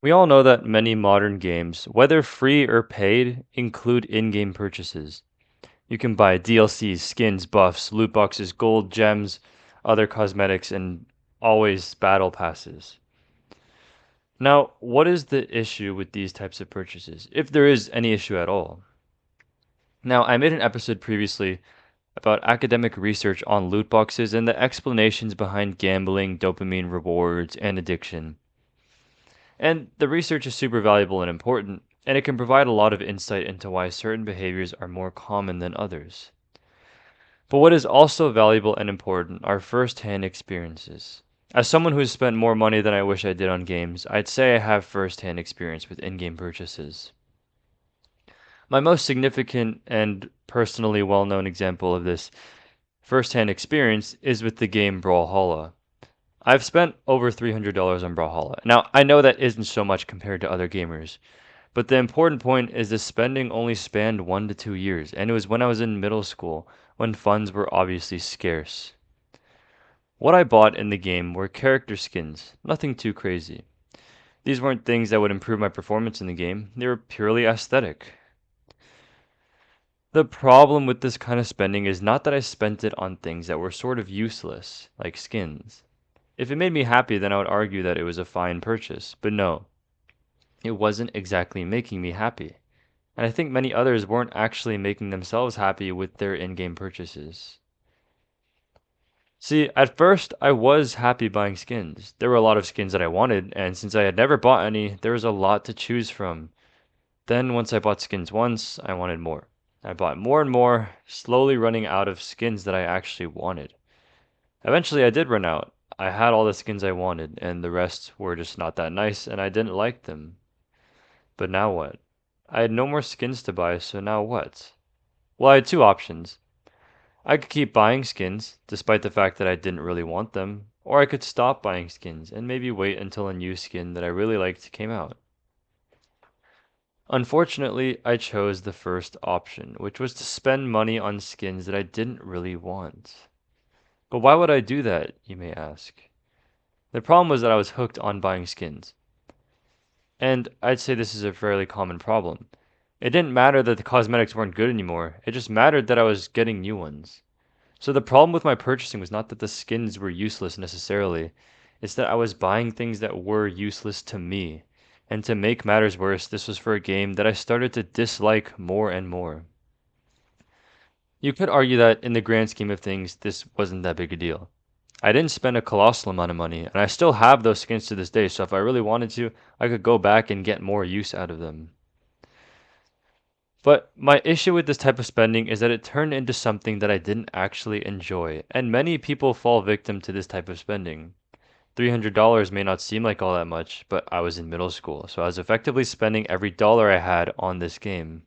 We all know that many modern games, whether free or paid, include in-game purchases. You can buy DLCs, skins, buffs, loot boxes, gold, gems, other cosmetics, and always battle passes. Now, what is the issue with these types of purchases, if there is any issue at all? Now, I made an episode previously about academic research on loot boxes and the explanations behind gambling, dopamine rewards, and addiction. And the research is super valuable and important, and it can provide a lot of insight into why certain behaviors are more common than others. But what is also valuable and important are first-hand experiences. As someone who's spent more money than I wish I did on games, I'd say I have first-hand experience with in-game purchases. My most significant and personally well-known example of this first-hand experience is with the game Brawlhalla. I've spent over $300 on Brawlhalla. Now, I know that isn't so much compared to other gamers, but the important point is this spending only spanned 1 to 2 years, and it was when I was in middle school, when funds were obviously scarce. What I bought in the game were character skins, nothing too crazy. These weren't things that would improve my performance in the game, they were purely aesthetic. The problem with this kind of spending is not that I spent it on things that were sort of useless, like skins. If it made me happy, then I would argue that it was a fine purchase, but no, it wasn't exactly making me happy. And I think many others weren't actually making themselves happy with their in-game purchases. See, at first, I was happy buying skins. There were a lot of skins that I wanted, and since I had never bought any, there was a lot to choose from. Then, once I bought skins once, I wanted more. I bought more and more, slowly running out of skins that I actually wanted. Eventually, I did run out. I had all the skins I wanted, and the rest were just not that nice, and I didn't like them. But now what? I had no more skins to buy, so now what? Well, I had two options. I could keep buying skins, despite the fact that I didn't really want them, or I could stop buying skins and maybe wait until a new skin that I really liked came out. Unfortunately, I chose the first option, which was to spend money on skins that I didn't really want. But why would I do that, you may ask? The problem was that I was hooked on buying skins. And I'd say this is a fairly common problem. It didn't matter that the cosmetics weren't good anymore, it just mattered that I was getting new ones. So the problem with my purchasing was not that the skins were useless necessarily, it's that I was buying things that were useless to me. And to make matters worse, this was for a game that I started to dislike more and more. You could argue that in the grand scheme of things, this wasn't that big a deal. I didn't spend a colossal amount of money, and I still have those skins to this day, so if I really wanted to, I could go back and get more use out of them. But my issue with this type of spending is that it turned into something that I didn't actually enjoy, and many people fall victim to this type of spending. $300 may not seem like all that much, but I was in middle school, so I was effectively spending every dollar I had on this game.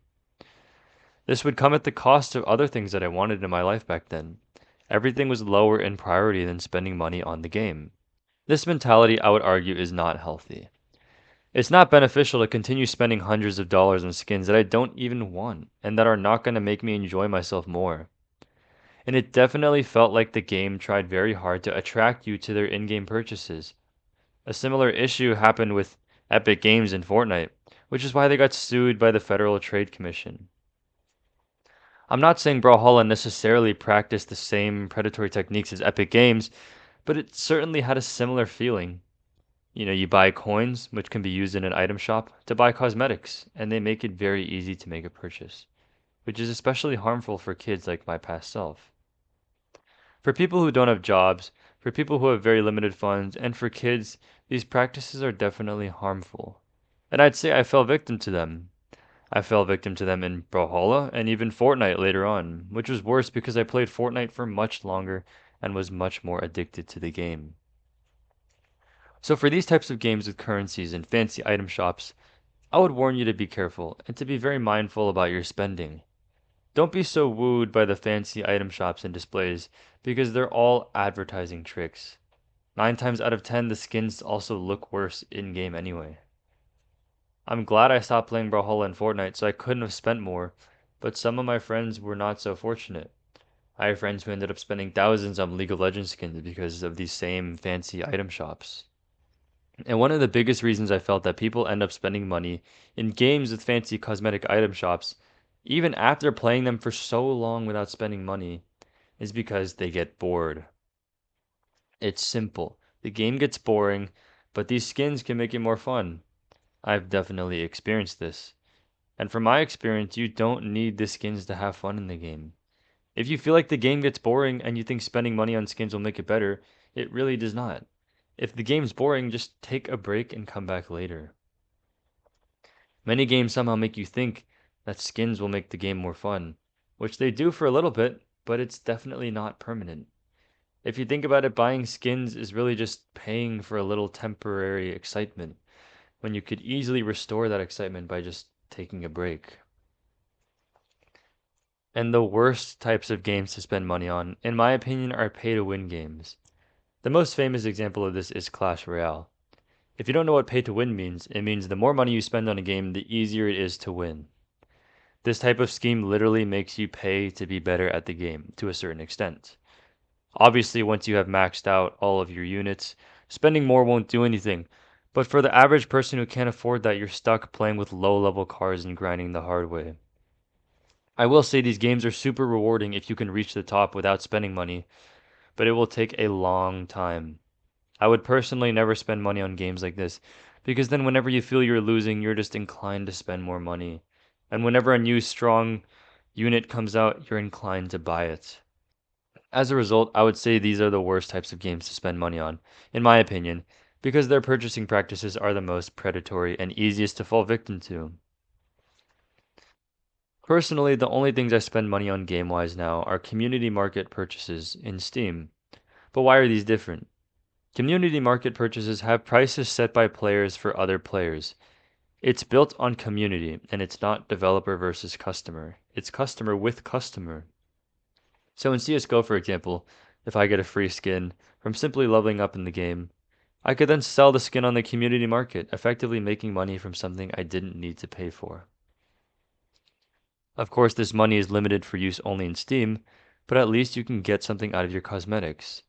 This would come at the cost of other things that I wanted in my life back then. Everything was lower in priority than spending money on the game. This mentality, I would argue, is not healthy. It's not beneficial to continue spending hundreds of dollars on skins that I don't even want and that are not going to make me enjoy myself more. And it definitely felt like the game tried very hard to attract you to their in-game purchases. A similar issue happened with Epic Games and Fortnite, which is why they got sued by the Federal Trade Commission. I'm not saying Brawlhalla necessarily practiced the same predatory techniques as Epic Games, but it certainly had a similar feeling. You buy coins, which can be used in an item shop, to buy cosmetics, and they make it very easy to make a purchase, which is especially harmful for kids like my past self. For people who don't have jobs, for people who have very limited funds, and for kids, these practices are definitely harmful. And I'd say I fell victim to them. I fell victim to them in Brawlhalla and even Fortnite later on, which was worse because I played Fortnite for much longer and was much more addicted to the game. So for these types of games with currencies and fancy item shops, I would warn you to be careful and to be very mindful about your spending. Don't be so wooed by the fancy item shops and displays because they're all advertising tricks. 9 times out of 10 the skins also look worse in-game anyway. I'm glad I stopped playing Brawlhalla and Fortnite so I couldn't have spent more, but some of my friends were not so fortunate. I have friends who ended up spending thousands on League of Legends skins because of these same fancy item shops. And one of the biggest reasons I felt that people end up spending money in games with fancy cosmetic item shops, even after playing them for so long without spending money, is because they get bored. It's simple. The game gets boring, but these skins can make it more fun. I've definitely experienced this. And from my experience, you don't need the skins to have fun in the game. If you feel like the game gets boring and you think spending money on skins will make it better, it really does not. If the game's boring, just take a break and come back later. Many games somehow make you think that skins will make the game more fun, which they do for a little bit, but it's definitely not permanent. If you think about it, buying skins is really just paying for a little temporary excitement when you could easily restore that excitement by just taking a break. And the worst types of games to spend money on, in my opinion, are pay to win games. The most famous example of this is Clash Royale. If you don't know what pay to win means, it means the more money you spend on a game, the easier it is to win. This type of scheme literally makes you pay to be better at the game to a certain extent. Obviously, once you have maxed out all of your units, spending more won't do anything. But for the average person who can't afford that, you're stuck playing with low level cards and grinding the hard way. I will say these games are super rewarding if you can reach the top without spending money, but it will take a long time. I would personally never spend money on games like this, because then whenever you feel you're losing, you're just inclined to spend more money. And whenever a new strong unit comes out, you're inclined to buy it. As a result, I would say these are the worst types of games to spend money on, in my opinion, because their purchasing practices are the most predatory and easiest to fall victim to. Personally, the only things I spend money on game-wise now are community market purchases in Steam. But why are these different? Community market purchases have prices set by players for other players. It's built on community, and it's not developer versus customer. It's customer with customer. So in CSGO, for example, if I get a free skin from simply leveling up in the game, I could then sell the skin on the community market, effectively making money from something I didn't need to pay for. Of course, this money is limited for use only in Steam, but at least you can get something out of your cosmetics.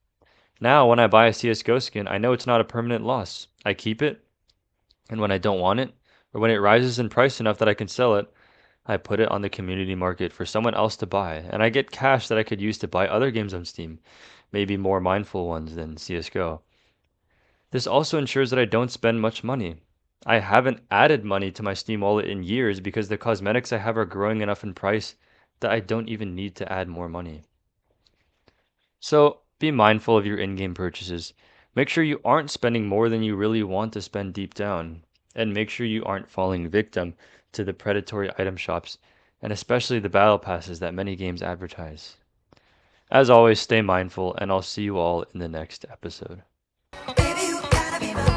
Now, when I buy a CSGO skin, I know it's not a permanent loss. I keep it, and when I don't want it, or when it rises in price enough that I can sell it, I put it on the community market for someone else to buy, and I get cash that I could use to buy other games on Steam, maybe more mindful ones than CSGO. This also ensures that I don't spend much money. I haven't added money to my Steam wallet in years because the cosmetics I have are growing enough in price that I don't even need to add more money. So be mindful of your in-game purchases. Make sure you aren't spending more than you really want to spend deep down. And make sure you aren't falling victim to the predatory item shops, and especially the battle passes that many games advertise. As always, stay mindful, and I'll see you all in the next episode. Baby, you gotta be my